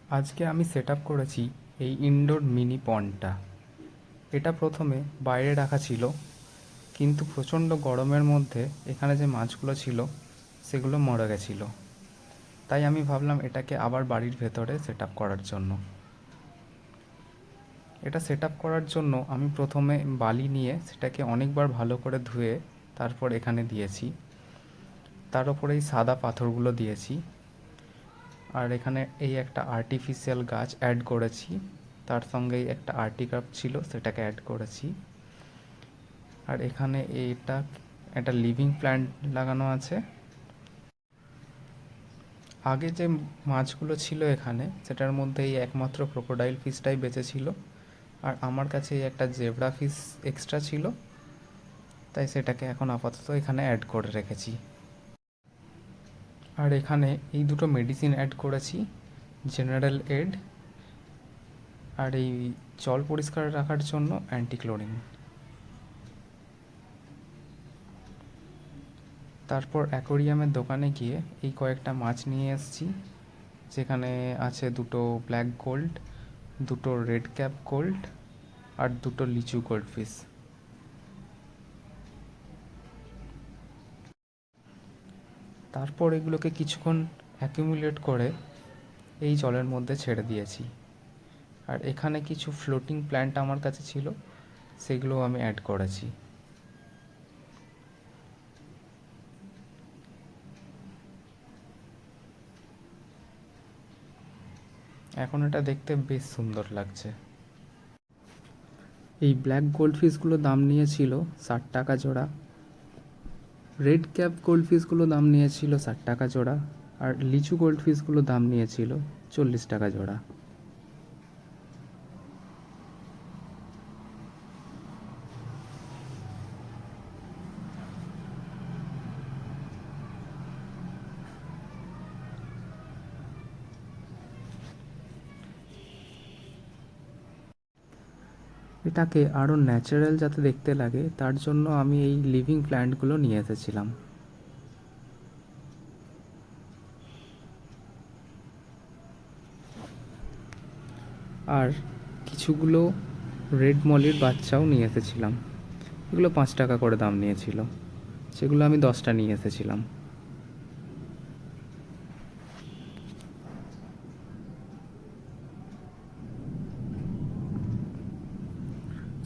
আজকে আমি set up করেছি এই ইনডোর মিনি পন্ডটা। এটা প্রথমে বাইরে রাখা ছিল, কিন্তু প্রচণ্ড গরমের মধ্যে এখানে যে মাছগুলো ছিল সেগুলো মরে গেছিলো। তাই আমি ভাবলাম এটাকে আবার বাড়ির ভেতরে সেট আপ করার জন্য। এটা সেট আপ করার জন্য আমি প্রথমে বালি নিয়ে সেটাকে অনেকবার ভালো করে ধুয়ে তারপর এখানে দিয়েছি। তার উপরে এই সাদা পাথরগুলো দিয়েছি। আর এখানে এই একটা আর্টিফিশিয়াল গাছ অ্যাড করেছি, তার সঙ্গেই একটা আর্টিকাপ ছিল সেটাকে অ্যাড করেছি। আর এখানে এইটা একটা লিভিং প্ল্যান্ট লাগানো আছে। আগে যে মাছগুলো ছিল এখানে, সেটার মধ্যে এই একমাত্র ক্রোকোডাইল ফিশটাই বেঁচে ছিল। আর আমার কাছে এই একটা জেব্রা ফিশ এক্সট্রা ছিল, তাই সেটাকে এখন আপাতত এখানে অ্যাড করে রেখেছি। আর এখানে এই দুটো মেডিসিন অ্যাড করেছি, জেনারেল এড আর এই জল পরিষ্কার রাখার জন্য অ্যান্টিক্লোরিন। তারপর অ্যাকোরিয়ামের দোকানে গিয়ে এই কয়েকটা মাছ নিয়ে এসেছি, যেখানে আছে দুটো ব্ল্যাক গোল্ড, দুটো রেড ক্যাপ গোল্ড আর দুটো লিচু গোল্ড ফিশ। তারপর এগুলোকে কিছুক্ষণ অ্যাকিউমুলেট করে এই জলের মধ্যে ছেড়ে দিয়েছি। আর এখানে কিছু ফ্লোটিং প্ল্যান্ট আমার কাছে ছিল, সেগুলো আমি অ্যাড করেছি। এখন এটা দেখতে বেশ সুন্দর লাগছে। এই ব্ল্যাক গোল্ড ফিশগুলো দাম নিয়েছিল 60 টাকা জোড়া, রেড ক্যাপ গোল্ড ফিশগুলো দাম নিয়েছিল 60 টাকা জোড়া, আর লিচু গোল্ড ফিশগুলো দাম নিয়েছিল 40 টাকা জোড়া। এটাকে আরও ন্যাচারাল যাতে দেখতে লাগে, তার জন্য আমি এই লিভিং প্ল্যান্টগুলো নিয়ে এসেছিলাম। আর কিছুগুলো রেড মলির বাচ্চাও নিয়ে এসেছিলাম, এগুলো 5 টাকা করে দাম নিয়েছিল, সেগুলো আমি 10টা নিয়ে এসেছিলাম।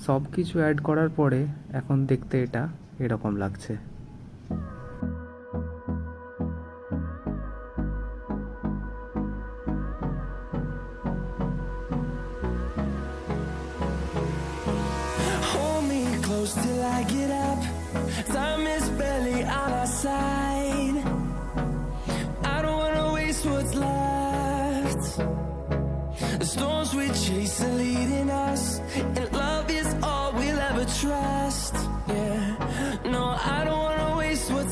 সব কিছু অ্যাড করার পরে এখন দেখতে এটা এরকম লাগছে। Hold me close till I get up. Time is barely on our side. I don't wanna waste what's left. The storms we chase are leading us, and love is all we'll ever trust. Yeah, no, I don't wanna waste what's